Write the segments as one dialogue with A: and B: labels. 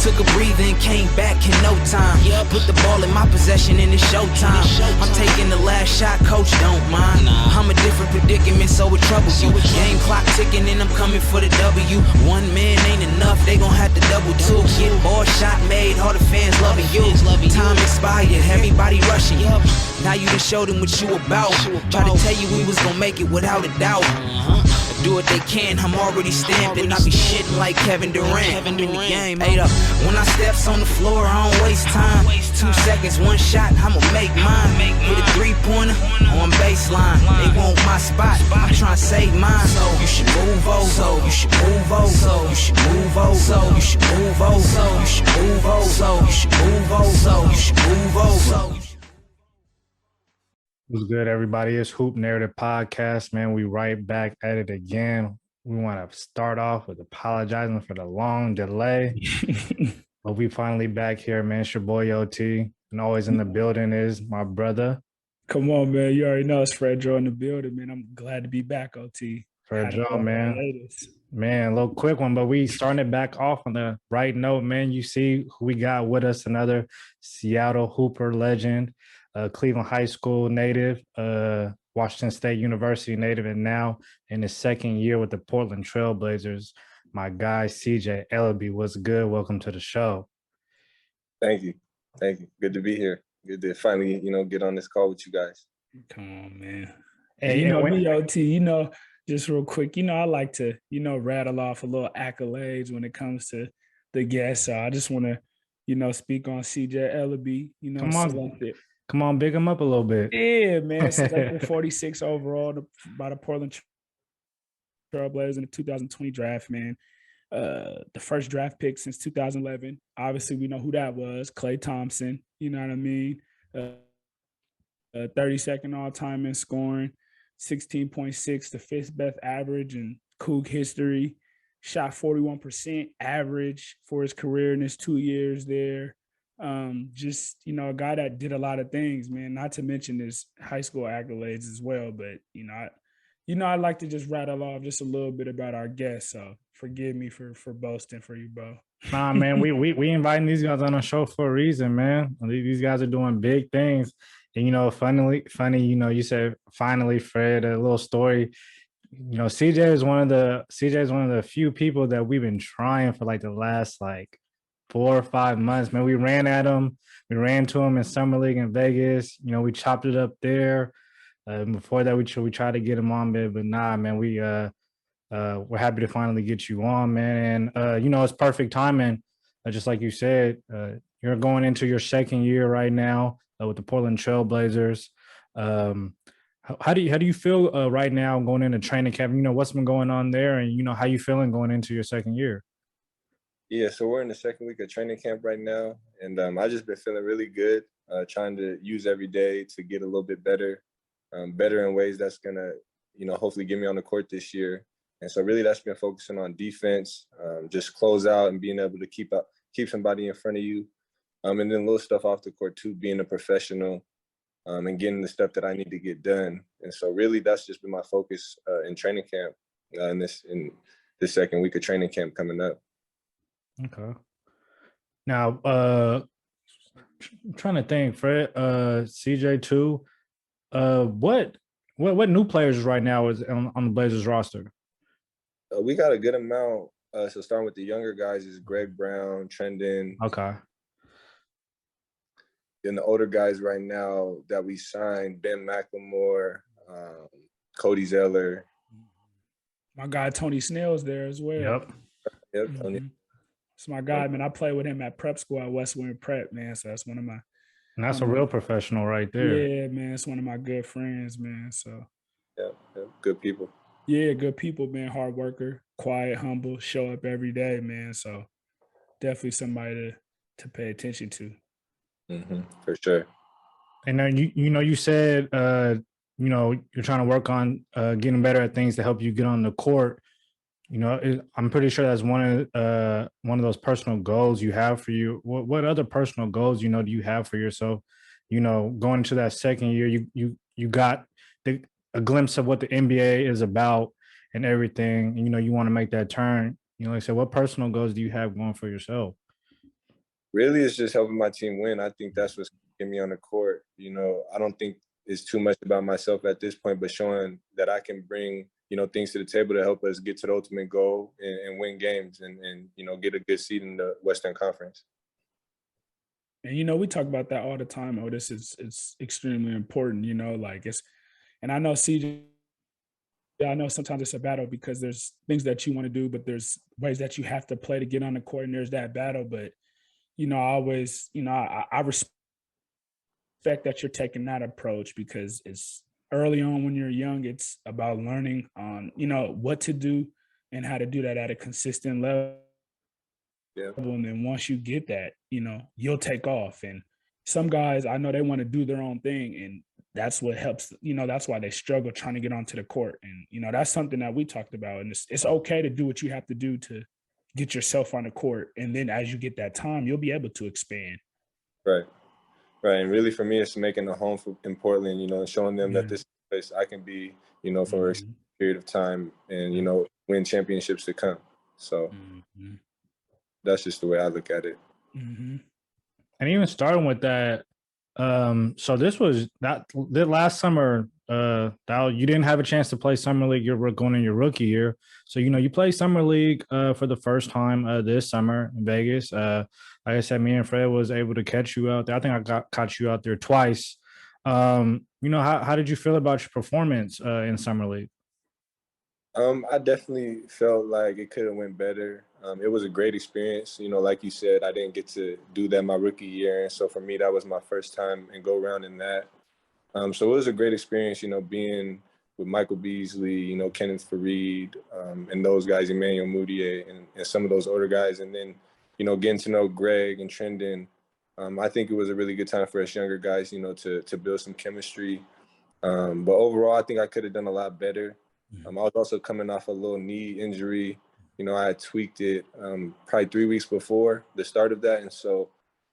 A: Took a breather and came back in no time. Put the ball in my possession and it's showtime. I'm taking the last shot, coach, don't mind. I'm a different predicament, so it troubles you. Game clock ticking and I'm coming for the W. One man ain't enough, they gon' have to double two. Get ball shot made, all the fans loving you. Time expired, everybody rushing you. Now you done showed them what you about. Try to tell you we was gon' make it without a doubt. Do what they can, I'm already stamped, and I be shitting like Kevin Durant. In the game, ate up. When I steps on the floor, I don't waste time. 2 seconds, one shot, I'ma make mine. Hit a 3-pointer on baseline. They want my spot, I'm trying to save mine. So you should move over. So you should move over. So you should move over. So you should move over. So you should move over. So you should move over. So you should move over.
B: What's good, everybody? It's Hoop Narrative Podcast, man. We right back at it again. We want to start off with apologizing for the long delay, but we finally back here, man. It's your boy OT, and always in the building is my brother.
C: Come on, man. You already know it's Fred Joe in the building, man. I'm glad to be back, OT.
B: Fred Joe, man. Man, a little quick one, but we starting it back off on the right note, man. You see who we got with us, another Seattle Hooper legend. Cleveland High School native, Washington State University native, and now in his second year with the Portland Trailblazers, my guy, CJ Elleby. What's good? Welcome to the show.
D: Thank you. Good to be here. Good to finally, get on this call with you guys.
C: Come on, man. Hey, me, OT, just real quick, I like to, rattle off a little accolades when it comes to the guests. So I just want to, speak on CJ Elleby,
B: Come on, big him up a little bit.
C: Yeah, man. Selected 46 overall by the Portland Trailblazers in the 2020 draft, man. The first draft pick since 2011. Obviously, we know who that was, Klay Thompson. You know what I mean? 32nd all-time in scoring, 16.6, the fifth best average in Coug history. Shot 41% average for his career in his 2 years there. A guy that did a lot of things, man, not to mention his high school accolades as well. But, I'd like to just rattle off just a little bit about our guests. So forgive me for boasting for you, bro.
B: Nah, man, we inviting these guys on the show for a reason, man. These guys are doing big things. And, funny, you said finally, Fred, a little story. CJ is one of the few people that we've been trying for like the last 4 or 5 months, man. We ran at him. We ran to him in Summer League in Vegas. We chopped it up there. Before that, we tried to get him on, but nah, man. We're happy to finally get you on, man. And it's perfect timing. Just like you said, you're going into your second year right now with the Portland Trailblazers. How do you feel right now going into training camp? What's been going on there, and how you feeling going into your second year?
D: Yeah, so we're in the second week of training camp right now, and I just been feeling really good, trying to use every day to get a little bit better in ways that's gonna, hopefully get me on the court this year. And so really that's been focusing on defense, just close out and being able to keep somebody in front of you, and then little stuff off the court too, being a professional, and getting the stuff that I need to get done. And so really that's just been my focus in training camp, in this second week of training camp coming up.
B: Okay. Now, I'm trying to think, Fred, CJ too. What new players right now is on the Blazers roster?
D: We got a good amount. So starting with the younger guys is Greg Brown, Trendon.
B: Okay.
D: Then the older guys right now that we signed, Ben McLemore, Cody Zeller.
C: My guy Tony Snell's there as well.
D: Yep, Tony.
C: It's my guy, man. I play with him at prep school at West Wind Prep, man. So that's one of my.
B: And that's a real professional right there.
C: Yeah, man. It's one of my good friends, man. So.
D: Yeah, good people.
C: Yeah, good people, man. Hard worker, quiet, humble, show up every day, man. So definitely somebody to pay attention to.
D: Mm-hmm, for sure.
B: And then you said you're trying to work on getting better at things to help you get on the court. I'm pretty sure that's one of those personal goals you have for you. What other personal goals, do you have for yourself? Going into that second year, you got a glimpse of what the NBA is about and everything. You want to make that turn. Like I said, what personal goals do you have going for yourself?
D: Really, it's just helping my team win. I think that's what's getting me on the court. You know, I don't think it's too much about myself at this point, but showing that I can bring, you know, things to the table to help us get to the ultimate goal and win games and, you know, get a good seed in the Western Conference.
C: And, you know, we talk about that all the time. Oh, it's extremely important, you know, like and I know CJ, I know sometimes it's a battle because there's things that you want to do, but there's ways that you have to play to get on the court, and there's that battle. But, you know, I always, you know, I respect that you're taking that approach because it's early on when you're young, it's about learning on, you know, what to do and how to do that at a consistent level.
D: Yeah.
C: And then once you get that, you know, you'll take off. And some guys, I know they want to do their own thing, and that's what helps, you know, that's why they struggle trying to get onto the court. And, you know, that's something that we talked about. And it's okay to do what you have to do to get yourself on the court. And then as you get that time, you'll be able to expand.
D: Right. Right. And really for me, it's making a home in Portland, you know, and showing them that this place I can be, you know, for a period of time and, you know, win championships to come. So that's just the way I look at it.
B: And even starting with that, so this was that last summer, you didn't have a chance to play summer league. You're going in your rookie year, so you know you played summer league for the first time this summer in Vegas. Like I said, me and Fred was able to catch you out there. I think I caught you out there twice. You know, how did you feel about your performance in summer league?
D: I definitely felt like it could have went better. It was a great experience. You know, like you said, I didn't get to do that my rookie year. And so for me, that was my first time and go around in that. So it was a great experience, you know, being with Michael Beasley, you know, Kenneth Faried, and those guys, Emmanuel Mudiay, and some of those older guys. And then, you know, getting to know Greg and Trendon. I think it was a really good time for us younger guys, you know, to build some chemistry. But overall, I think I could have done a lot better. I was also coming off a little knee injury. You know, I had tweaked it probably 3 weeks before the start of that. And so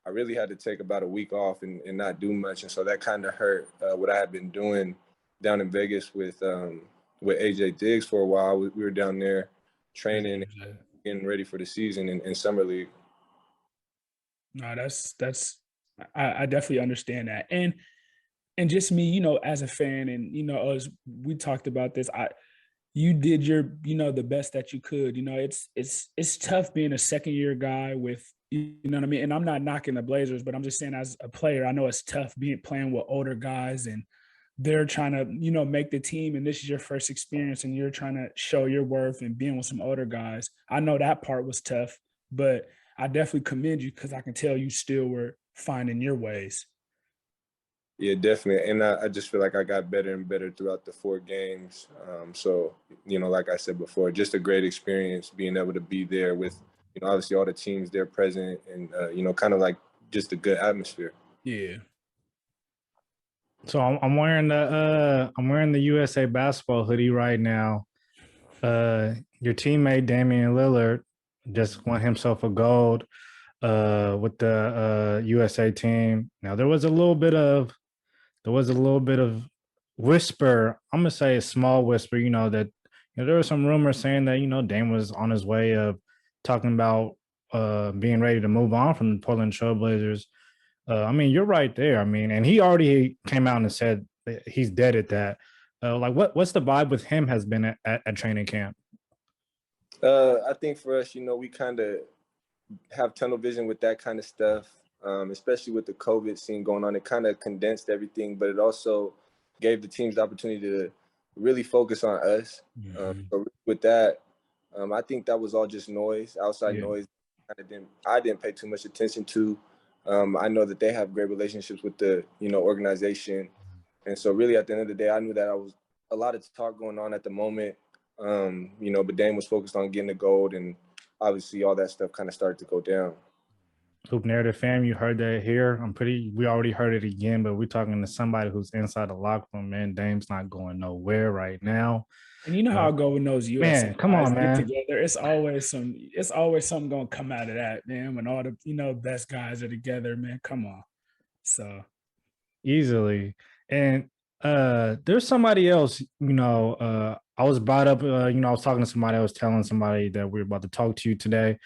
D: I really had to take about a week off and not do much. And so that kind of hurt what I had been doing down in Vegas with AJ Diggs for a while. We were down there training, getting ready for the season in Summer League.
C: No, I definitely understand that. And just me, you know, as a fan, and, you know, as we talked about this, you did your, you know, the best that you could. You know, it's tough being a second year guy with, you know what I mean? And I'm not knocking the Blazers, but I'm just saying as a player, I know it's tough playing with older guys, and they're trying to, you know, make the team, and this is your first experience and you're trying to show your worth and being with some older guys. I know that part was tough, but I definitely commend you because I can tell you still were finding your ways.
D: Yeah, definitely. And I just feel like I got better and better throughout the 4 games. So, you know, like I said before, just a great experience being able to be there with, you know, obviously all the teams there present and, you know, kind of like just a good atmosphere.
C: Yeah.
B: So I'm wearing the USA basketball hoodie right now. Your teammate Damian Lillard just won himself a gold with the USA team. Now there was a little bit of whisper. I'm gonna say a small whisper, you know, that, you know, there were some rumors saying that, you know, Dame was on his way of talking about being ready to move on from the Portland Trailblazers. I mean, you're right there. I mean, and he already came out and said that he's dead at that. Like, what's the vibe with him has been at training camp?
D: I think for us, you know, we kind of have tunnel vision with that kind of stuff, especially with the COVID scene going on. It kind of condensed everything, but it also gave the teams the opportunity to really focus on us. So with that, I think that was all just noise, outside noise. I didn't pay too much attention to. I know that they have great relationships with the, you know, organization. And so really at the end of the day, I knew that I was a lot of talk going on at the moment, you know, but Dame was focused on getting the gold, and obviously all that stuff kind of started to go down.
B: Hoop Narrative fam, you heard that here. We already heard it again, but we're talking to somebody who's inside the locker room, man. Dame's not going nowhere right now.
C: And you know how I go with those US
B: man, come on, man.
C: Get together. It's always something gonna come out of that, man. When all the, you know, best guys are together, man. Come on. So
B: easily. And there's somebody else, you know, I was brought up, you know, I was talking to somebody, I was telling somebody that we're about to talk to you today.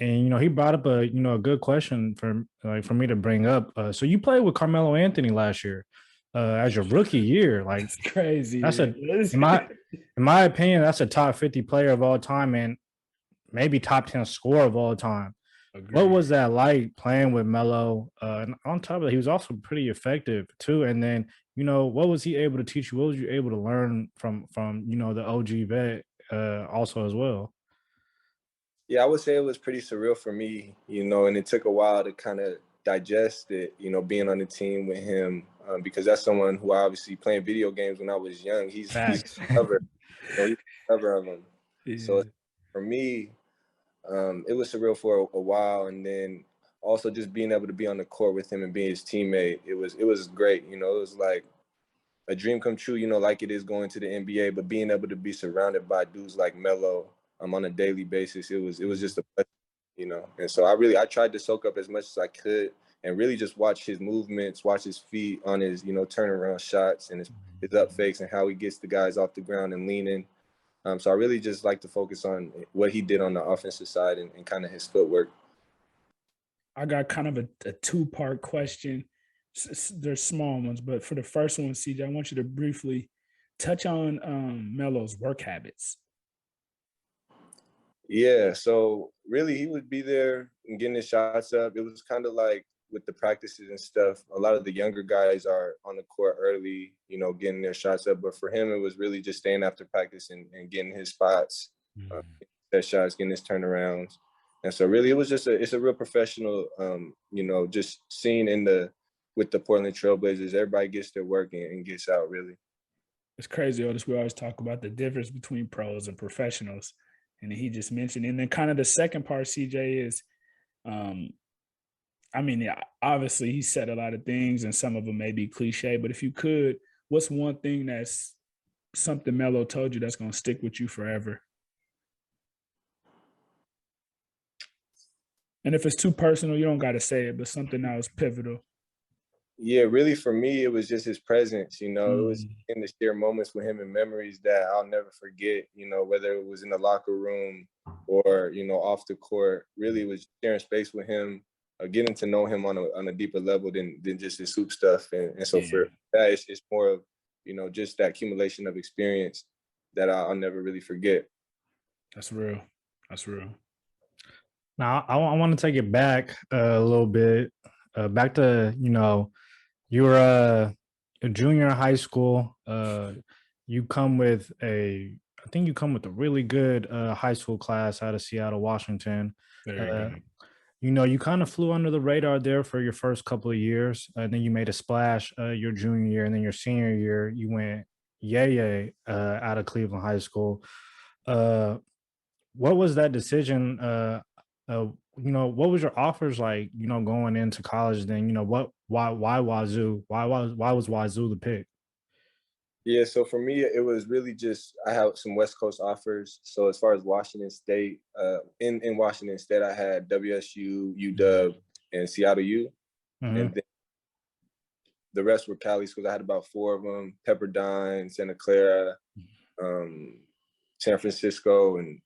B: And he brought up a a good question for me to bring up. So you played with Carmelo Anthony last year, as your rookie year. Like
C: It's crazy.
B: that's
C: Man.
B: in my opinion, that's a top 50 player of all time and maybe top 10 scorer of all time. What was that like playing with Mello? And on top of that, he was also pretty effective too. And then, what was he able to teach you? What was you able to learn from the OG vet also as well?
D: Yeah, I would say it was pretty surreal for me, and it took a while to kind of digest it, being on the team with him, because that's someone who I obviously playing video games when I was young. He's
B: Facts.
D: covered, he's cover of them.
C: Yeah.
D: So for me, it was surreal for a while, and then also just being able to be on the court with him and being his teammate, it was great. It was like a dream come true, like it is going to the NBA, but being able to be surrounded by dudes like Mello on a daily basis, it was just a pleasure, And so I tried to soak up as much as I could and really just watch his movements, watch his feet on his, turnaround shots and his up fakes and how he gets the guys off the ground and leaning. So I really just like to focus on what he did on the offensive side and kind of his footwork.
C: I got kind of a two-part question. There's small ones, but for the first one, CJ, I want you to briefly touch on Melo's work habits.
D: Yeah, so really he would be there and getting his shots up. It was kind of like with the practices and stuff, a lot of the younger guys are on the court early, getting their shots up. But for him, it was really just staying after practice and getting his spots, set shots, getting his turnarounds. And so really it was just it's a real professional, just seeing with the Portland Trailblazers, everybody gets their work and gets out really.
C: It's crazy, Otis. We always talk about the difference between pros and professionals. And he just mentioned, and then kind of the second part, CJ, is, obviously he said a lot of things and some of them may be cliche, but if you could, what's one thing that's something Mello told you that's going to stick with you forever? And if it's too personal, you don't got to say it, but something that was pivotal.
D: Yeah, really for me, it was just his presence, It was in the share moments with him and memories that I'll never forget, whether it was in the locker room or, off the court. Really it was sharing space with him, getting to know him on a deeper level than just his hoop stuff. And so for that, it's more of, just that accumulation of experience that I'll never really forget.
C: That's real. That's real.
B: Now, I want to take it back a little bit, back to, you were a junior in high school. You come with I think you come with a really good high school class out of Seattle, Washington. You kind of flew under the radar there for your first couple of years. And then you made a splash your junior year, and then your senior year, you went yay out of Cleveland High School. What was that decision? What was your offers like, going into college then, why Wazoo? Why was Wazoo the pick?
D: Yeah, so for me, it was really just I had some West Coast offers. So as far as Washington State, in Washington State, I had WSU, UW, and Seattle U.
B: Mm-hmm.
D: And then the rest were Cali schools. I had about 4 of them: Pepperdine, Santa Clara, San Francisco, and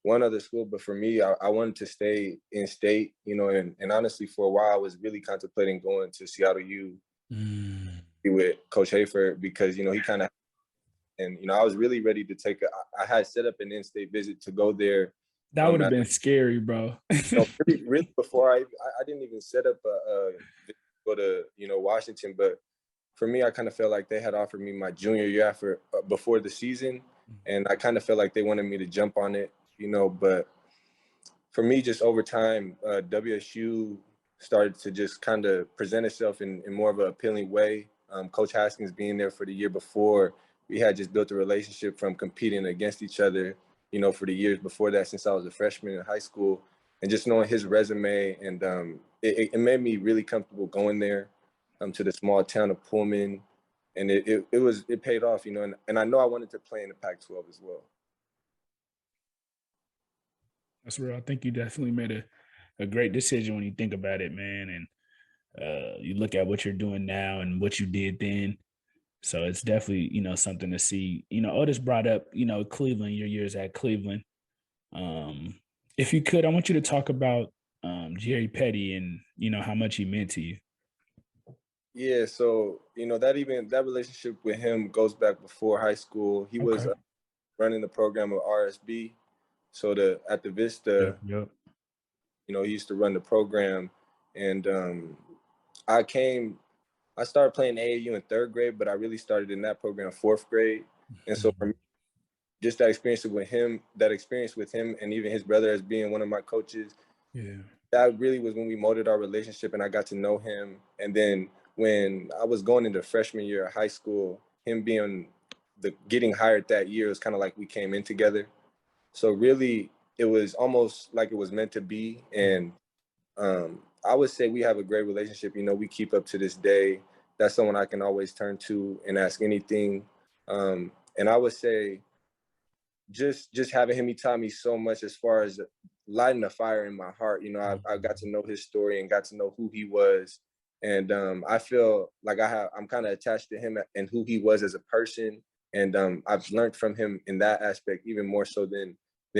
D: one other school. But for me, I wanted to stay in state, and honestly, for a while, I was really contemplating going to Seattle U with Coach Hayford because, he kind of, and, I was really ready to I had set up an in-state visit to go there.
C: That would have been scary, bro.
D: really before I didn't even set up go to, Washington. But for me, I kind of felt like they had offered me my junior year before the season. And I kind of felt like they wanted me to jump on it. But for me, just over time, WSU started to just kind of present itself in more of an appealing way. Coach Haskins being there for the year before, we had just built a relationship from competing against each other, for the years before that, since I was a freshman in high school, and just knowing his resume. And it made me really comfortable going there to the small town of Pullman. And it paid off, and I know I wanted to play in the Pac-12 as well.
C: That's real. I think you definitely made a great decision when you think about it, man. And you look at what you're doing now and what you did then. So it's definitely, something to see. Otis brought up, Cleveland, your years at Cleveland. If you could, I want you to talk about Jerry Petty and how much he meant to you.
D: Yeah, so that relationship with him goes back before high school. He was running the program of RSB. So at the Vista, he used to run the program, and I started playing AAU in 3rd grade, but I really started in that program 4th grade. And so for me, just that experience with him and even his brother as being one of my coaches, that really was when we molded our relationship and I got to know him. And then when I was going into freshman year of high school, him being getting hired that year, was kind of like we came in together. So really, it was almost like it was meant to be. And I would say we have a great relationship. We keep up to this day. That's someone I can always turn to and ask anything. And I would say just having him, he taught me so much as far as lighting a fire in my heart. I got to know his story and got to know who he was. And I feel like I'm kind of attached to him and who he was as a person. And I've learned from him in that aspect, even more so than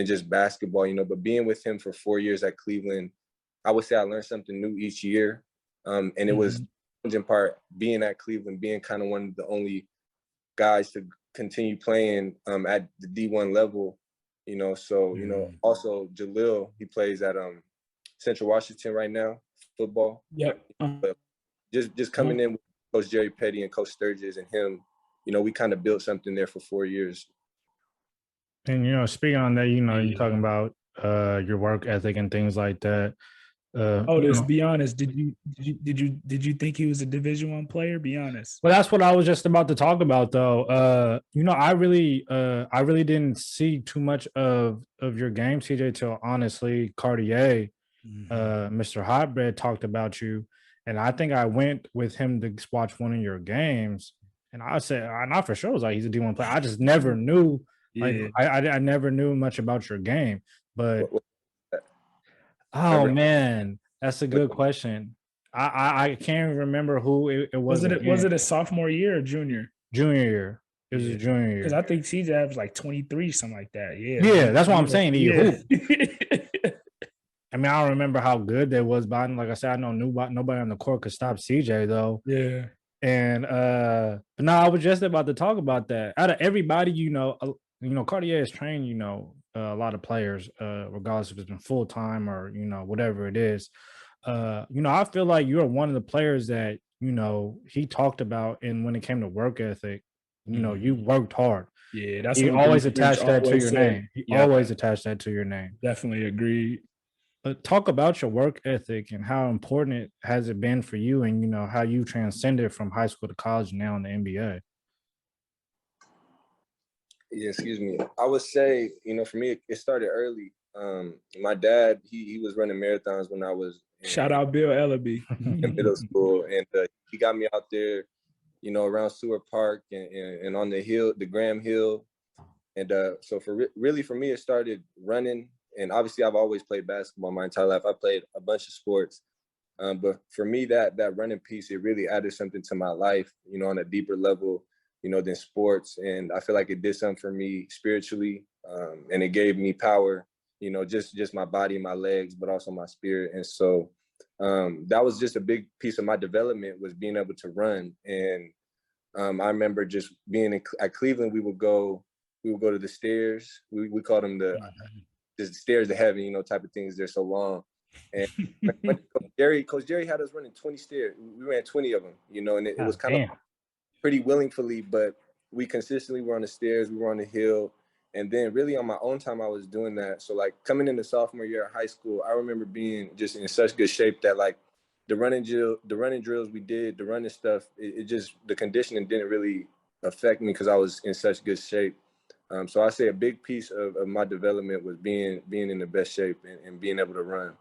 D: just basketball, but being with him for 4 years at Cleveland, I would say I learned something new each year. And it was in part being at Cleveland, being kind of one of the only guys to continue playing at the D1 level, so, also Jalil, he plays at Central Washington right now, football.
C: Yep.
D: But just coming in with Coach Jerry Petty and Coach Sturgis and him, we kind of built something there for 4 years.
B: And, speaking on that, you're talking about your work ethic and things like that.
C: Let's be honest. Did you think he was a Division I player? Be honest.
B: Well, that's what I was just about to talk about, though. I really didn't see too much of your game, CJ, till honestly Cartier, Mr. Hotbread talked about you, and I think I went with him to watch one of your games, and I said, not for sure, was like he's a D1 player. I just never knew. Like I never knew much about your game, but. Oh man, that's a good question. I can't remember who it was.
C: Was it a sophomore year or junior?
B: Junior year. It was a junior year.
C: Because I think CJ was like 23, something like that. Yeah.
B: Yeah, that's what I'm saying. I mean, I don't remember how good they was, but like I said, I know nobody on the court could stop CJ though.
C: Yeah.
B: And but no, I was just about to talk about that. Out of everybody, Cartier has trained, a lot of players, regardless if it's been full time or whatever it is. I feel like you're one of the players that he talked about, and when it came to work ethic, you worked hard.
C: Yeah, that's
B: he always attached that to your name. He always attached that to your name.
C: Definitely agreed.
B: But talk about your work ethic and how important has it been for you, and how you transcended from high school to college and now in the NBA.
D: Yeah, excuse me. I would say, for me, it started early. My dad, he was running marathons when I was
C: shout out Bill Elleby
D: in middle school, and he got me out there, around Seward Park and on the hill, the Graham Hill, and so for me, it started running. And obviously, I've always played basketball my entire life. I played a bunch of sports, but for me, that running piece, it really added something to my life, on a deeper level. Than sports. And I feel like it did something for me spiritually. And it gave me power, just my body, my legs, but also my spirit. And so that was just a big piece of my development, was being able to run. And I remember just being at Cleveland, we would go to the stairs. We called them the stairs to heaven, type of things. They're so long. And Coach Jerry had us running 20 stairs. We ran 20 of them, and it was kind of pretty willingly, but we consistently were on the stairs, we were on the hill. And then really on my own time, I was doing that. So like coming into sophomore year of high school, I remember being just in such good shape that like the running drills we did, the running stuff, it just, the conditioning didn't really affect me because I was in such good shape. So I say a big piece of my development was being in the best shape and being able to run.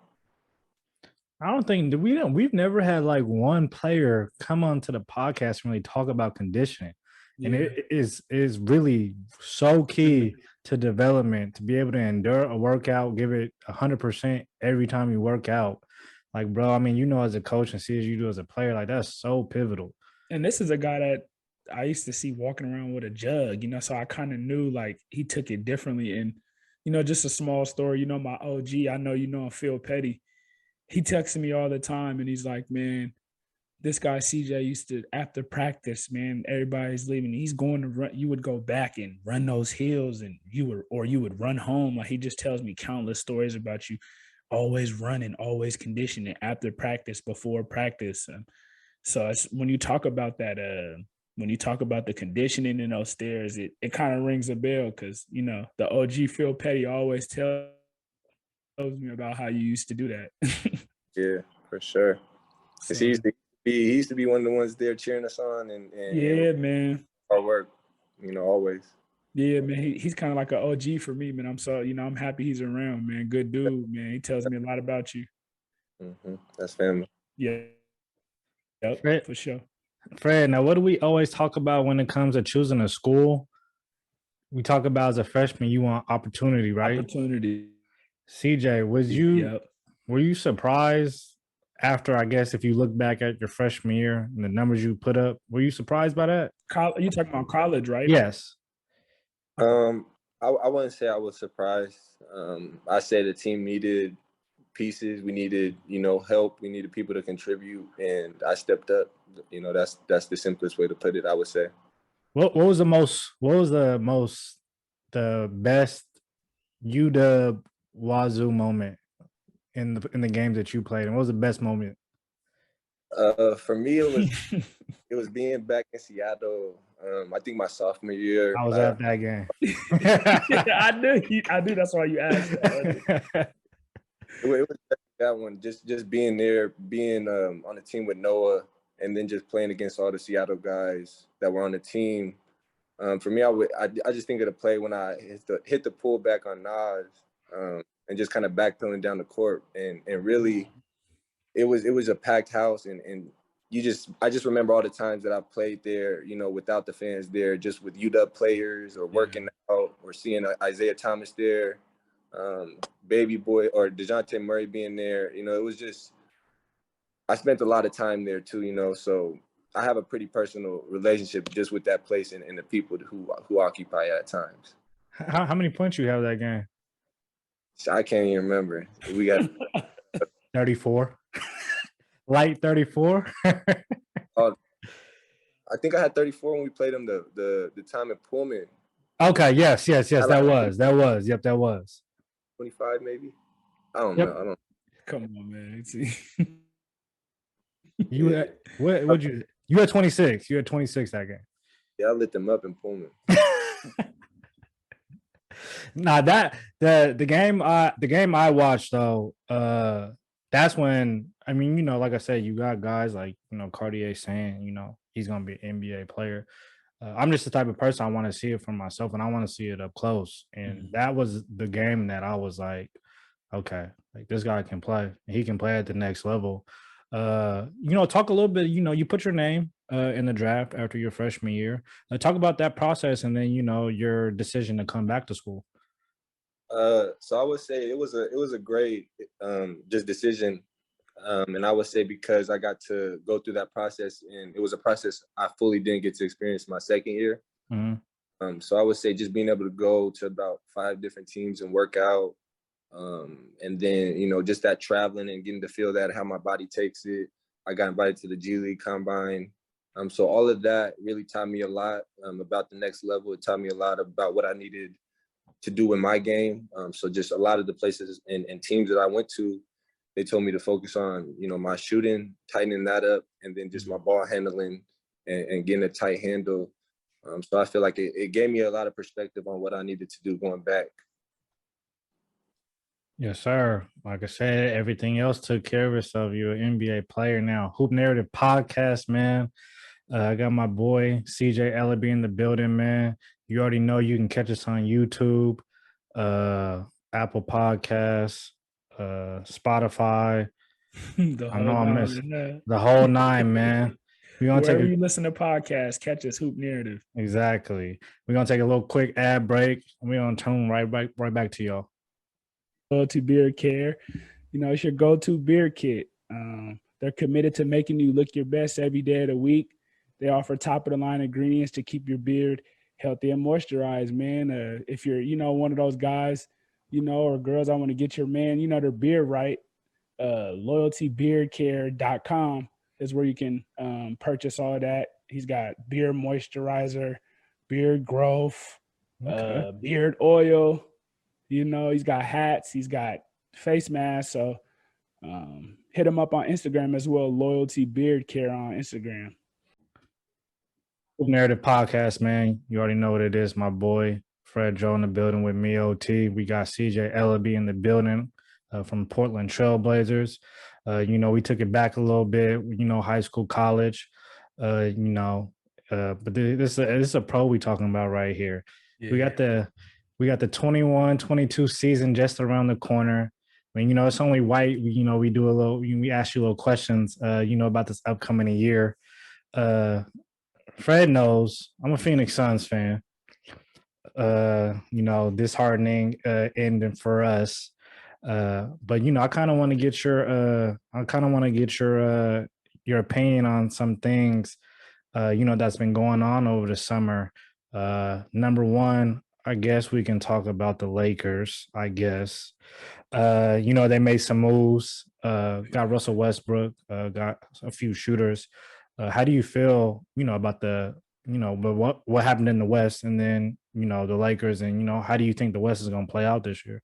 B: I don't think we've never had like one player come onto the podcast and really talk about conditioning. And it is really so key to development, to be able to endure a workout, give it 100% every time you work out. Like, bro, I mean, as a coach and see as you do as a player, like that's so pivotal.
C: And this is a guy that I used to see walking around with a jug, so I kind of knew like he took it differently. And, just a small story. My OG, I know you know him, Phil Petty. He texts me all the time, and he's like, man, this guy CJ used to, after practice, man, everybody's leaving. He's going to run. You would go back and run those hills, and you would run home. Like, he just tells me countless stories about you always running, always conditioning after practice, before practice. So it's, when you talk about that, when you talk about the conditioning in those stairs, it kind of rings a bell, because the OG Phil Petty always tells me about how you used to do that.
D: Yeah, for sure. Because he used to be one of the ones there cheering us on, and
C: yeah, man,
D: hard work, always.
C: Yeah, man, he's kind of like an OG for me, man. I'm happy he's around, man. Good dude, man. He tells me a lot about you.
D: Mm-hmm. That's family.
C: Yeah, yep,
B: Fred,
C: for sure.
B: Fred, now what do we always talk about when it comes to choosing a school? We talk about as a freshman, you want opportunity, right?
C: Opportunity.
B: CJ, were you surprised after, I guess, if you look back at your freshman year and the numbers you put up, were you surprised by that?
C: You talking about college, right?
B: Yes.
D: I wouldn't say I was surprised. I said the team needed pieces. We needed, help. We needed people to contribute, and I stepped up. That's the simplest way to put it, I would say.
B: What was the best UW Wazoo moment in the games that you played? And what was the best moment?
D: For me, it was being back in Seattle. I think my sophomore year.
B: I was at that game.
C: I knew. That's why you asked.
D: It was that one. Just being there, being on the team with Noah, and then just playing against all the Seattle guys that were on the team. For me, I just think of the play when I hit the pullback on Nas, and just kind of backpedaling down the court, and really, it was a packed house, and I just remember all the times that I played there, without the fans there, just with UW players or working out, or seeing Isaiah Thomas there, Baby Boy or DeJounte Murray being there. It was just, I spent a lot of time there too, so I have a pretty personal relationship just with that place and the people who occupy it at times.
B: How many points you have that game?
D: I can't even remember. We got
B: 34. Light 34.
D: I think I had 34 when we played them the time in Pullman.
B: Okay, yes. That was. Yep, that was.
D: 25 maybe. I don't know.
C: Come on, man. See.
B: You had what you had 26. You had 26 that game.
D: Yeah, I lit them up in Pullman.
B: Nah, the game I watched though, that's when, I mean, like I said, you got guys like, Cartier saying, he's gonna be an NBA player. I'm just the type of person, I want to see it for myself, and I want to see it up close. And that was the game that I was like, okay, like this guy can play. He can play at the next level. Talk a little bit, you put your name in the draft after your freshman year. Talk about that process, and then, your decision to come back to school.
D: So I would say it was a great just decision. And I would say because I got to go through that process, and it was a process I fully didn't get to experience my second year. Mm-hmm. So I would say just being able to go to about 5 different teams and work out, and then, just that traveling and getting to feel that, how my body takes it. I got invited to the G League Combine. So all of that really taught me a lot about the next level. It taught me a lot about what I needed to do in my game. So just a lot of the places and teams that I went to, they told me to focus on, my shooting, tightening that up, and then just my ball handling and getting a tight handle. So I feel like it gave me a lot of perspective on what I needed to do going back.
B: Yes, sir. Like I said, everything else took care of itself. You're an NBA player now. Hoop Narrative Podcast, man. I got my boy CJ Elleby in the building, man. You already know you can catch us on YouTube, Apple Podcasts, Spotify. I know I'm missing the whole 9, man.
C: Wherever you listen to podcasts, catch us, Hoop Narrative.
B: Exactly. We're gonna take a little quick ad break, and we're gonna tune right back to y'all.
C: Go-to beard care. It's your go-to beard kit. They're committed to making you look your best every day of the week. They offer top-of-the-line ingredients to keep your beard healthy and moisturized, man. If you're, one of those guys or girls, I want to get your man, their beard right. Loyaltybeardcare.com is where you can purchase all of that. He's got beard moisturizer, beard growth, beard oil. He's got hats, he's got face masks. So hit him up on Instagram as well. Loyalty Beard Care on Instagram.
B: Narrative Podcast, man. You already know what it is, my boy. Fred Joe in the building with me, OT. We got CJ Elleby in the building from Portland Trailblazers. We took it back a little bit, high school, college, but this is a pro we talking about right here. Yeah. We got the 21-22 season just around the corner. I mean, it's only white. We do we ask you little questions, about this upcoming year. Fred knows I'm a Phoenix Suns fan. Disheartening ending for us. But I kind of want to get your opinion on some things that's been going on over the summer. Number one, I guess we can talk about the Lakers, I guess. They made some moves, got Russell Westbrook, got a few shooters. How do you feel, about but what happened in the West and then, the Lakers and, how do you think the West is going to play out this year?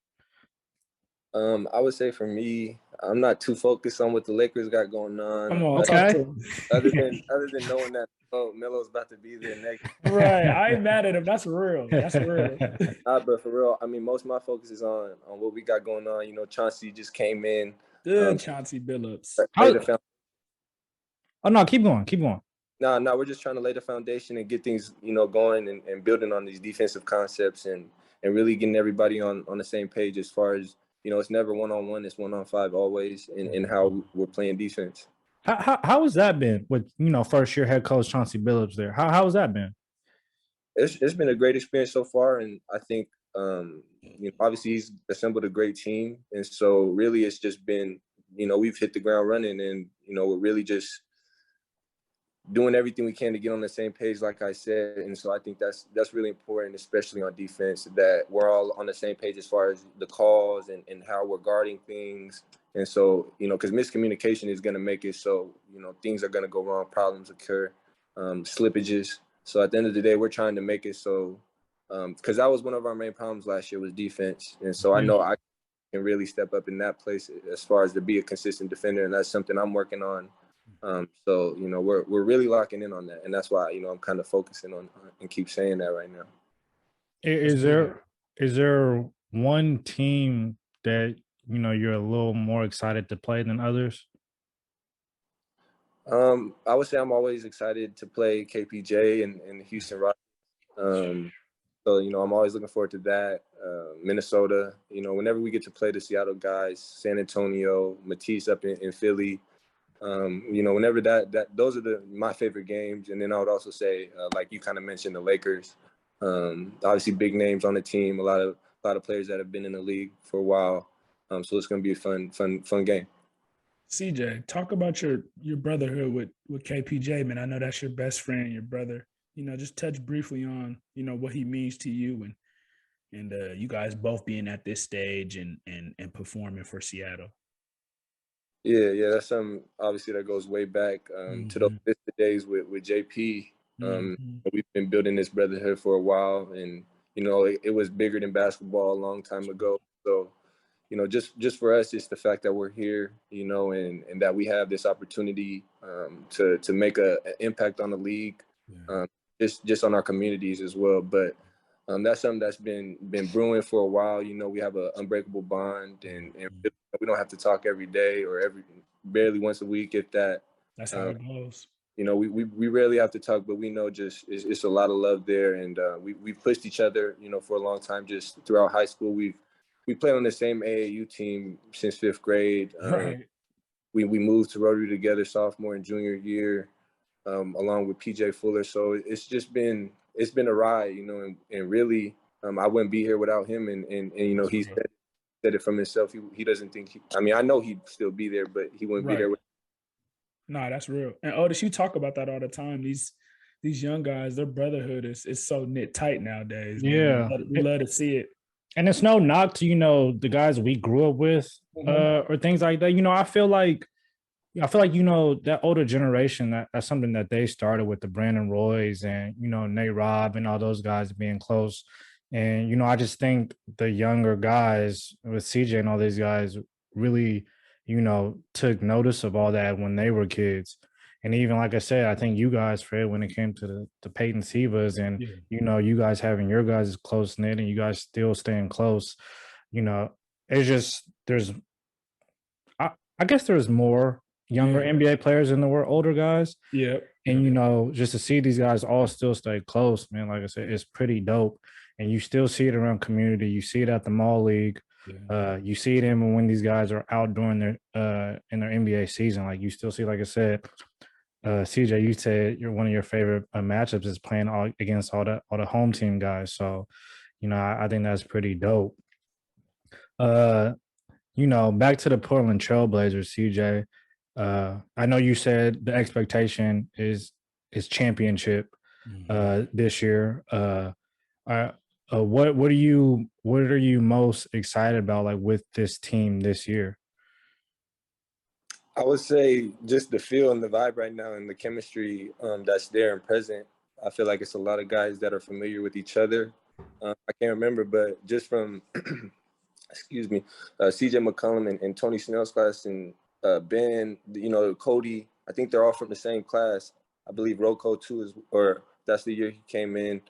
D: I would say for me, I'm not too focused on what the Lakers got going on.
C: Come on,
B: okay.
D: Other than knowing that Mello's about to be there next.
C: Right, I ain't mad at him. That's real.
D: But for real, I mean, most of my focus is on what we got going on. Chauncey just came in.
C: Good, Chauncey Billups.
B: Oh no, keep going.
D: No, we're just trying to lay the foundation and get things, going and building on these defensive concepts and really getting everybody on the same page as far as, it's never 1-on-1, it's 1-on-5 always in how we're playing defense.
B: How has that been with, first year head coach Chauncey Billups there? How has that been?
D: It's been a great experience so far. And I think, obviously he's assembled a great team. And so really it's just been, we've hit the ground running and, we're really just doing everything we can to get on the same page, like I said. And so I think that's really important, especially on defense, that we're all on the same page as far as the calls and how we're guarding things. And so, because miscommunication is going to make it so, things are going to go wrong, problems occur, slippages. So at the end of the day, we're trying to make it so, because that was one of our main problems last year was defense. And so I know I can really step up in that place as far as to be a consistent defender. And that's something I'm working on. So, we're really locking in on that. And that's why, I'm kind of focusing on and keep saying that right now.
B: Is there one team that, you're a little more excited to play than others?
D: I would say I'm always excited to play KPJ and Houston Rockets. So, I'm always looking forward to that. Minnesota, whenever we get to play the Seattle guys, San Antonio, Matisse up in Philly, whenever those are my favorite games. And then I would also say, like you kind of mentioned, the Lakers, obviously big names on the team, a lot of players that have been in the league for a while. So it's going to be a fun game.
C: CJ, talk about your brotherhood with KPJ, man. I know that's your best friend, your brother. Just touch briefly on, what he means to you and you guys both being at this stage and performing for Seattle.
D: Yeah, that's something obviously that goes way back to those days with JP. We've been building this brotherhood for a while, and it was bigger than basketball a long time ago. So, just for us, it's the fact that we're here, and that we have this opportunity to make an impact on the league, just on our communities as well. But that's something that's been brewing for a while. We have an unbreakable bond, and we don't have to talk every day or barely once a week, if that.
C: That's how it goes.
D: We rarely have to talk, but we know just it's a lot of love there, and we've pushed each other, for a long time. Just throughout high school, we played on the same AAU team since 5th grade.
C: Right.
D: We moved to Rotary together sophomore and junior year, along with PJ Fuller. So it's been a ride, and really, I wouldn't be here without him. And he said it from himself. He doesn't think I know he'd still be there, but he wouldn't be there.
C: No, that's real. And Otis, you talk about that all the time. These young guys, their brotherhood is so knit tight nowadays.
B: Yeah,
C: we love to see it.
B: And it's no knock to, the guys we grew up with, or things like that. I feel like that older generation, that's something that they started with, the Brandon Roys and Nate Robb and all those guys being close. And I just think the younger guys with CJ and all these guys really took notice of all that when they were kids. And even like I said, I think you guys, Fred, when it came to the Peyton Sivas and you guys having your guys close knit and you guys still staying close, it's just I guess there's more younger NBA players than there were older guys.
C: Yeah.
B: And just to see these guys all still stay close, man, like I said, it's pretty dope. And you still see it around community. You see it at the mall league. You see it even when these guys are out during their in their NBA season. Like you still see, like I said, CJ, you said one of your favorite matchups is playing against all the home team guys. So, I think that's pretty dope. Back to the Portland Trailblazers, CJ. I know you said the expectation is championship this year. What are you most excited about, like, with this team this year?
D: I would say just the feel and the vibe right now and the chemistry that's there and present. I feel like it's a lot of guys that are familiar with each other. I can't remember, but just from excuse me, CJ McCollum and Tony Snell's class and Ben, Cody, I think they're all from the same class. I believe Rocco too or that's the year he came in.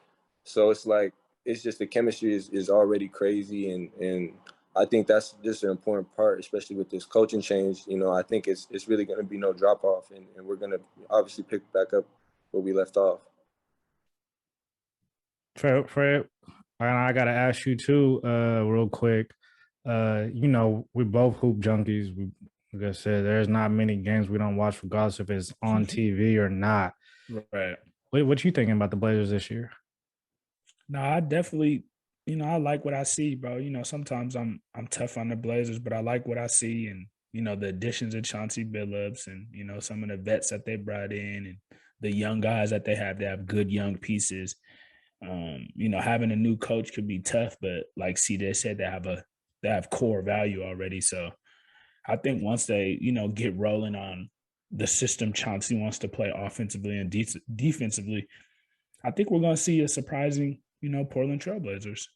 D: So it's like, it's just the chemistry is already crazy. And I think that's just an important part, especially with this coaching change. I think it's really going to be no drop off and we're going to obviously pick back up where we left off.
B: Fred, I got to ask you too, real quick. We're both hoop junkies. Like I said, there's not many games we don't watch, regardless if it's on TV or not.
C: Right.
B: What you thinking about the Blazers this year?
C: No, I definitely, I like what I see, bro. Sometimes I'm tough on the Blazers, but I like what I see, and the additions of Chauncey Billups, and some of the vets that they brought in, and the young guys that they have good young pieces. Having a new coach could be tough, but like CJ said, they have core value already. So I think once they, get rolling on the system Chauncey wants to play offensively and defensively, I think we're going to see a surprising, Portland Trailblazers.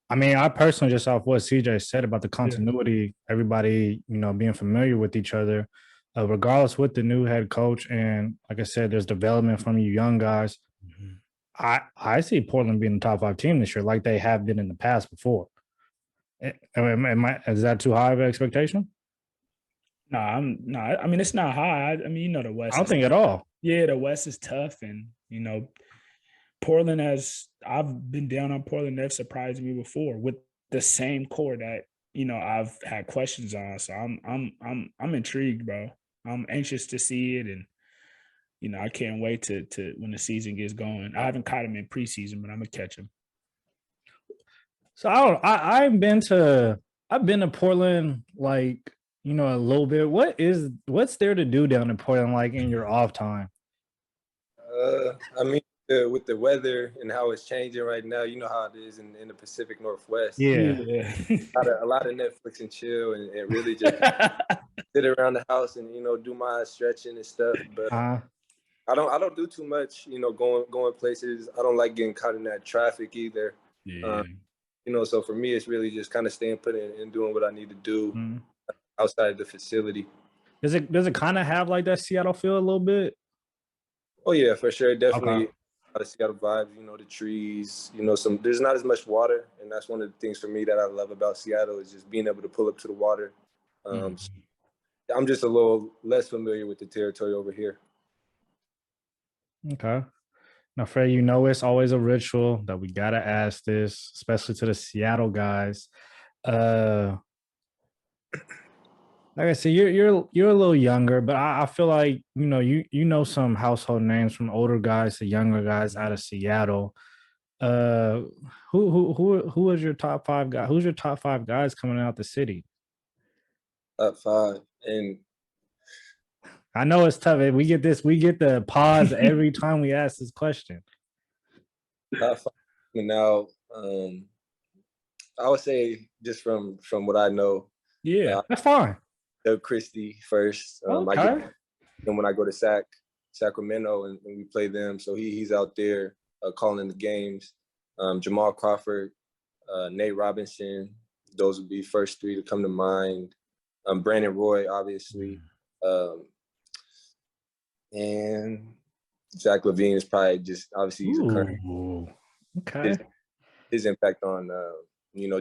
B: I mean, I personally, just off what CJ said about the continuity, everybody, being familiar with each other, regardless with the new head coach. And like I said, there's development from you young guys. I see Portland being the top 5 team this year, like they have been in the past before. Is that too high of an expectation?
C: No, I mean, it's not high. I mean, the West.
B: I don't think at all.
C: Yeah, the West is tough, and Portland I've been down on Portland. They've surprised me before with the same core that I've had questions on. So I'm intrigued, bro. I'm anxious to see it, and I can't wait to when the season gets going. I haven't caught him in preseason, but I'm gonna catch him.
B: So I've been to Portland, like, a little bit. What's there to do down in Portland, like, in your off time?
D: I mean, with the weather and how it's changing right now, you know how it is in the Pacific Northwest.
B: Yeah.
D: a lot of Netflix and chill and really just sit around the house and do my stretching and stuff. But I don't do too much, going places. I don't like getting caught in that traffic either.
C: Yeah.
D: So for me, it's really just kind of staying put in and doing what I need to do outside the facility.
B: Does it kind of have like that Seattle feel a little bit?
D: Oh yeah, for sure. Definitely a lot of Seattle vibes, the trees, there's not as much water. And that's one of the things for me that I love about Seattle is just being able to pull up to the water. I'm just a little less familiar with the territory over here.
B: Okay. Now, Fred, it's always a ritual that we gotta ask this, especially to the Seattle guys. Like I said, you're a little younger, but I feel like you know some household names from older guys to younger guys out of Seattle. Who is your top 5 guy? Who's your top 5 guys coming out the city?
D: Top 5, and
B: I know it's tough. We get the pause every time we ask this question.
D: Top 5 now. I would say just from what I know,
C: Yeah.
B: That's fine.
D: Doug Christie first. I
B: Okay.
D: get him when I go to Sacramento and we play them. So he's out there calling the games. Jamal Crawford, Nate Robinson. Those would be first three to come to mind. Brandon Roy, obviously. And Zach LaVine is probably just, obviously he's a current.
B: Okay.
D: His impact on,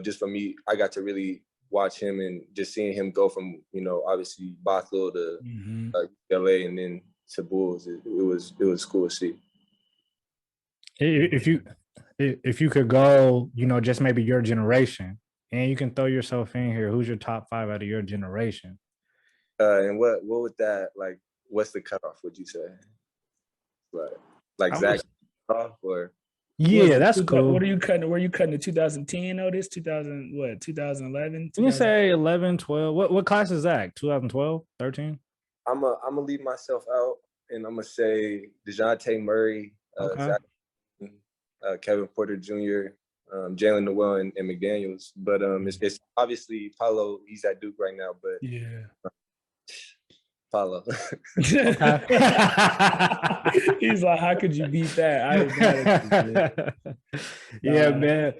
D: just for me, I got to really watch him and just seeing him go from, obviously Bothell to LA and then to Bulls. It was cool to see.
B: If you could go, just maybe your generation, and you can throw yourself in here, who's your top 5 out of your generation?
D: And what would that, like, what's the cutoff, would you say? Like Zach off or?
B: Yeah, that's cool.
C: What are you cutting? Were you cutting the 2010 notice? 2011?
B: You say 11, 12. What class is Zach? 2012, 13?
D: I'm gonna leave myself out, and I'm gonna say DeJounte Murray, Zach, Kevin Porter Jr., Jalen Noel, and McDaniels. But it's obviously Paolo. He's at Duke right now, but
C: yeah,
D: Paolo.
C: He's like, how could you beat that?
B: Yeah, man.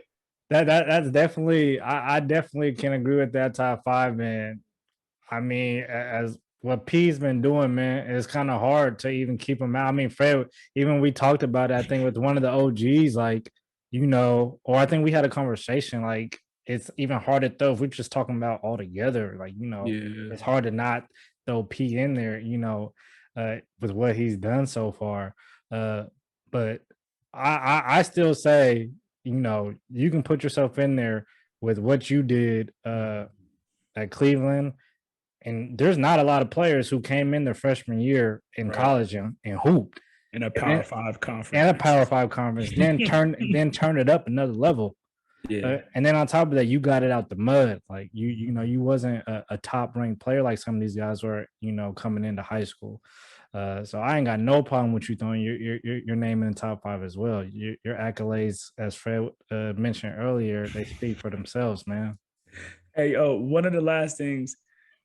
B: That's definitely. I definitely can agree with that top 5, man. I mean, as what P's been doing, man, it's kind of hard to even keep him out. I mean, Fred, even we talked about it, I think, with one of the OGs, like, or I think we had a conversation, like, it's even hard to throw if we're just talking about all together, like, it's hard to not throw P in there, with what he's done so far. But I still say, you can put yourself in there with what you did at Cleveland. And there's not a lot of players who came in their freshman year in college and hooped
C: in a Power 5 conference.
B: And a Power 5 conference, then turn it up another level. Yeah. And then on top of that, you got it out the mud. Like you wasn't a top ranked player like some of these guys were, coming into high school. So I ain't got no problem with you throwing your name in the top 5 as well. Your accolades, as Fred mentioned earlier, they speak for themselves, man.
C: Hey, one of the last things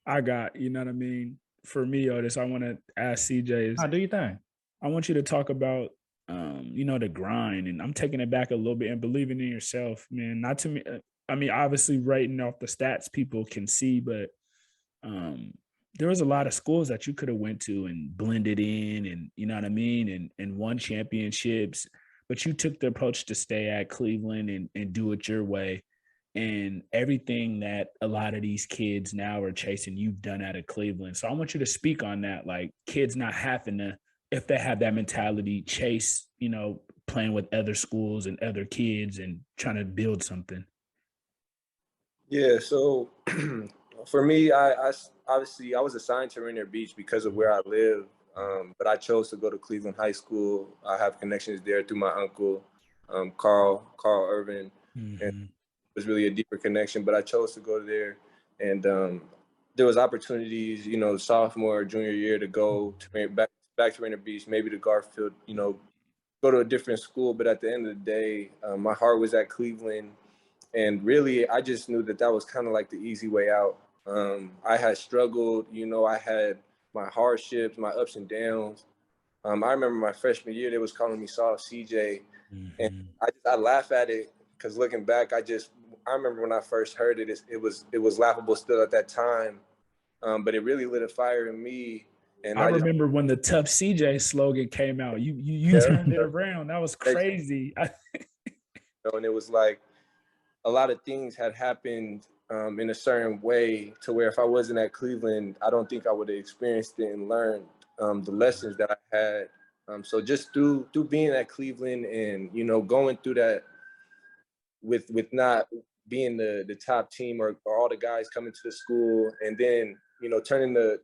C: I got, you know what I mean, for me, Otis, I want to ask CJ is,
B: how do you think?
C: I want you to talk about, the grind, and I'm taking it back a little bit and believing in yourself, man. Not to me, I mean, obviously writing off the stats people can see, but there was a lot of schools that you could have went to and blended in, and you know what I mean, and won championships, but you took the approach to stay at Cleveland and do it your way. And everything that a lot of these kids now are chasing, you've done out of Cleveland. So I want you to speak on that, like kids not having to, if they have that mentality, chase, playing with other schools and other kids and trying to build something.
D: Yeah, so for me, I obviously I was assigned to Rainier Beach because of where I live, but I chose to go to Cleveland High School. I have connections there through my uncle, Carl Irvin, and was really a deeper connection, but I chose to go there. And there was opportunities, sophomore, junior year to go to back to Rainier Beach, maybe to Garfield, go to a different school. But at the end of the day, my heart was at Cleveland. And really, I just knew that was kind of like the easy way out. I had struggled, I had my hardships, my ups and downs. I remember my freshman year, they was calling me Soft CJ. And I laugh at it because looking back, I remember when I first heard it, it was laughable still at that time. But it really lit a fire in me. And
C: I remember when the Tough CJ slogan came out, you turned it around. That was crazy.
D: And it was like a lot of things had happened in a certain way to where if I wasn't at Cleveland, I don't think I would have experienced it and learned the lessons that I had. So just through being at Cleveland and, going through that with not being the top team or all the guys coming to the school, and then, turning the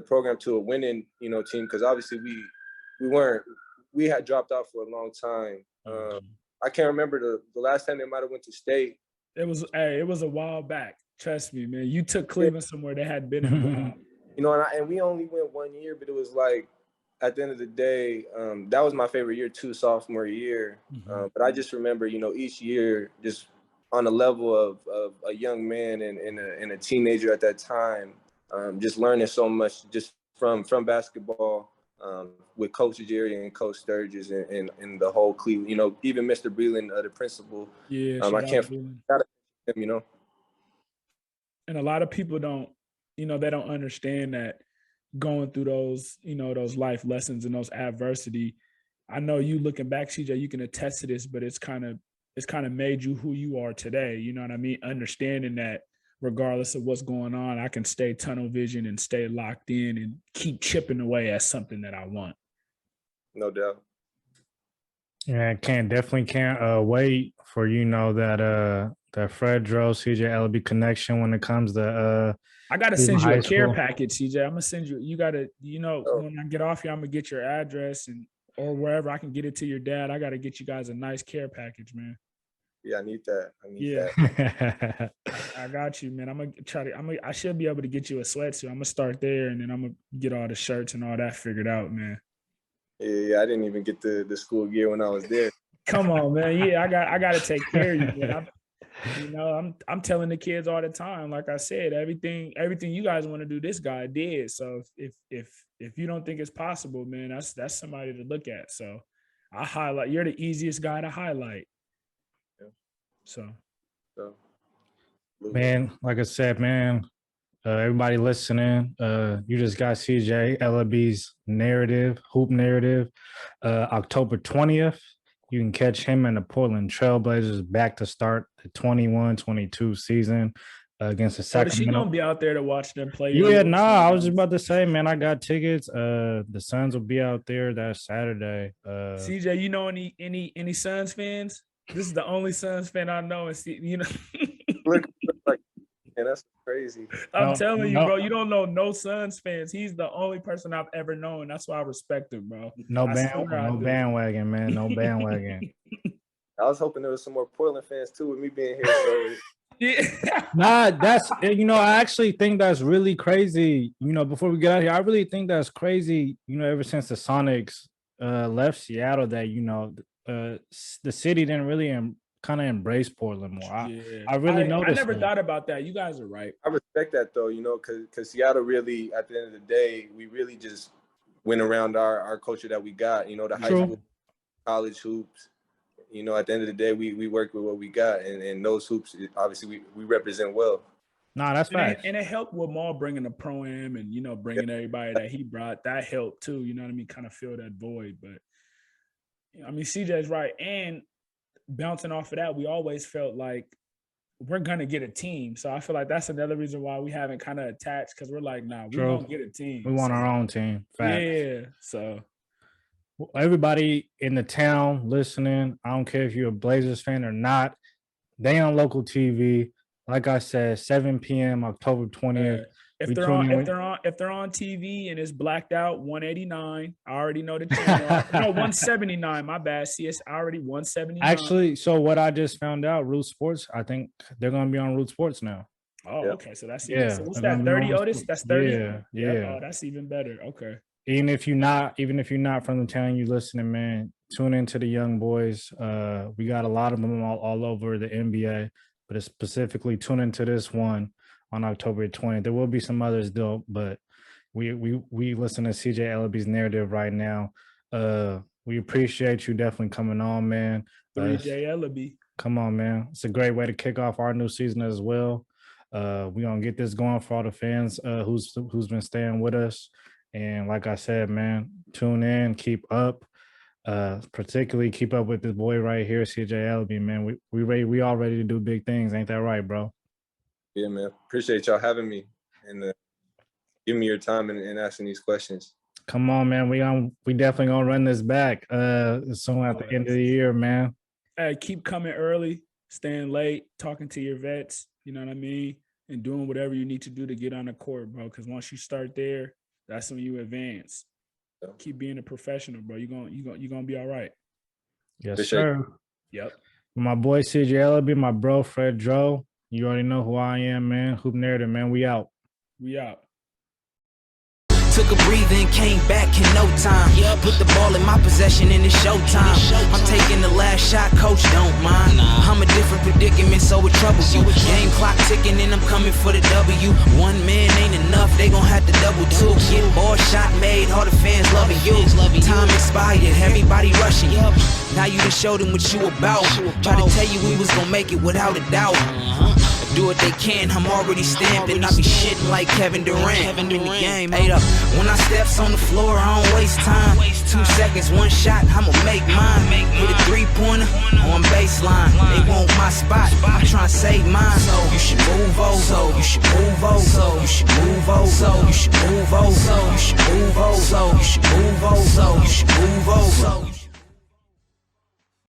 D: program to a winning, team, because obviously we had dropped out for a long time. I can't remember the last time they might have went to state.
C: It was a while back. Trust me, man. You took Cleveland somewhere they hadn't been in a
D: while. And we only went 1 year, but it was like, at the end of the day, that was my favorite year too, sophomore year. But I just remember, each year just on a level of a young man and a teenager at that time, just learning so much just from basketball with Coach Jerry and Coach Sturgis and the whole Cleveland, even Mr. Breland, the principal.
C: Yeah,
D: I can't forget him,
C: And a lot of people don't, they don't understand that going through those, those life lessons and those adversity. I know you looking back, CJ, you can attest to this, but it's kind of made you who you are today. You know what I mean? Understanding that regardless of what's going on, I can stay tunnel vision and stay locked in and keep chipping away at something that I want.
D: No doubt.
B: Yeah, definitely can't wait for that Fred Dro, CJ Elleby connection when it comes to
C: I gotta send you a care
B: school
C: package, CJ. I'm gonna send you. You gotta, when I get off here, I'm gonna get your address or wherever I can get it to your dad. I gotta get you guys a nice care package, man.
D: Yeah, I need that. That.
C: I got you, man. I'm gonna try to. I should be able to get you a sweatsuit. I'm gonna start there, and then I'm gonna get all the shirts and all that figured out, man.
D: Yeah, I didn't even get the school gear when I was there.
C: Come on, man. Yeah, I got to take care of you, man. I'm telling the kids all the time. Like I said, everything you guys want to do, this guy did. So if you don't think it's possible, man, that's somebody to look at. So I highlight. You're the easiest guy to highlight.
D: Yeah.
C: So
B: man, like I said, man. Everybody listening, you just got CJ Elleby's hoop narrative, October 20th. You can catch him in the Portland Trailblazers back to start the 21-22 season against the Sacramento.
C: Is she gonna be out there to watch them play?
B: Yeah, I was just about to say, man, I got tickets. The Suns will be out there that Saturday.
C: CJ, you know any Suns fans? This is the only Suns fan I know. And
D: Look like. Man, that's crazy.
C: I'm telling you, bro, you don't know no Suns fans. He's the only person I've ever known. That's why I respect him, bro.
B: No bandwagon, man. No bandwagon.
D: I was hoping there was some more Portland fans too with me being here. So.
C: Yeah.
B: Nah, that's I actually think that's really crazy. Before we get out here, I really think that's crazy. Ever since the Sonics left Seattle, that the city didn't really kind of embrace Portland more. I really noticed.
C: I never thought about that. You guys are right.
D: I respect that though, because Seattle really, at the end of the day, we really just went around our culture that we got. The high school, college hoops. At the end of the day, we work with what we got, and those hoops, obviously, we represent well.
B: Nah, that's right.
C: And it helped with Maul bringing the pro-am and bringing everybody that he brought. That helped too. You know what I mean? Kind of fill that void. But I mean, CJ's right. And bouncing off of that, we always felt like we're gonna get a team. So I feel like that's another reason why we haven't kind of attached, because we're like, nah, we don't get a team.
B: We want our own team. Facts.
C: Yeah. So
B: everybody in the town listening, I don't care if you're a Blazers fan or not, they on local TV. Like I said, 7 p.m. October 20th.
C: If they're on TV and it's blacked out, 189. I already know the channel. No, 179. My bad. CS already 179.
B: Actually, so what I just found out, Root Sports, I think they're gonna be on Root Sports now.
C: Oh, okay. So that's so what's that? 30, Otis? That's 30.
B: Yeah.
C: Oh, that's even better. Okay.
B: Even if you're not from the town, you listening, man, tune into the young boys. We got a lot of them all over the NBA, but it's specifically tune into this one on October 20th. There will be some others though, but we listen to CJ Elleby's narrative right now. We appreciate you definitely coming on, man.
C: CJ Elleby.
B: Come on, man. It's a great way to kick off our new season as well. We're gonna get this going for all the fans who's been staying with us. And like I said, man, tune in, keep up. Particularly keep up with this boy right here, CJ Elleby, man. We all ready to do big things. Ain't that right, bro?
D: Yeah, man. Appreciate y'all having me and giving me your time and asking these questions.
B: Come on, man. We definitely gonna run this back soon at the end of the year, man.
C: Hey, keep coming early, staying late, talking to your vets, you know what I mean? And doing whatever you need to do to get on the court, bro. Because once you start there, that's when you advance.
D: Yeah.
C: Keep being a professional, bro. You're gonna be all right.
B: Yes, sir.
C: Yep.
B: My boy CJ Elleby, my bro Fred Dro. You already know who I am, man. Hoop Narrative, man. We out.
C: We out.
A: Took a breather and came back in no time. Put the ball in my possession and it's showtime. I'm taking the last shot, coach, don't mind. I'm a different predicament, so it troubles you. Game clock ticking and I'm coming for the W. One man ain't enough, they gon' have to double two. Get ball shot made, all the fans loving you. Time expired, everybody rushing you. Now you done showed them what you about. Try to tell you we was gon' make it without a doubt. Do what they can, I'm already stamping. I be shitting like Kevin Durant. I'm in the game, ate up. When I steps on the floor, I don't waste time. 2 seconds, one shot, I'ma make mine. Hit a 3-pointer on baseline. They want my spot, I'm trying to save mine. So you should move over. So you should move over. So you should move over. So you should move over. So you should move over. So you should move over. So you should move over.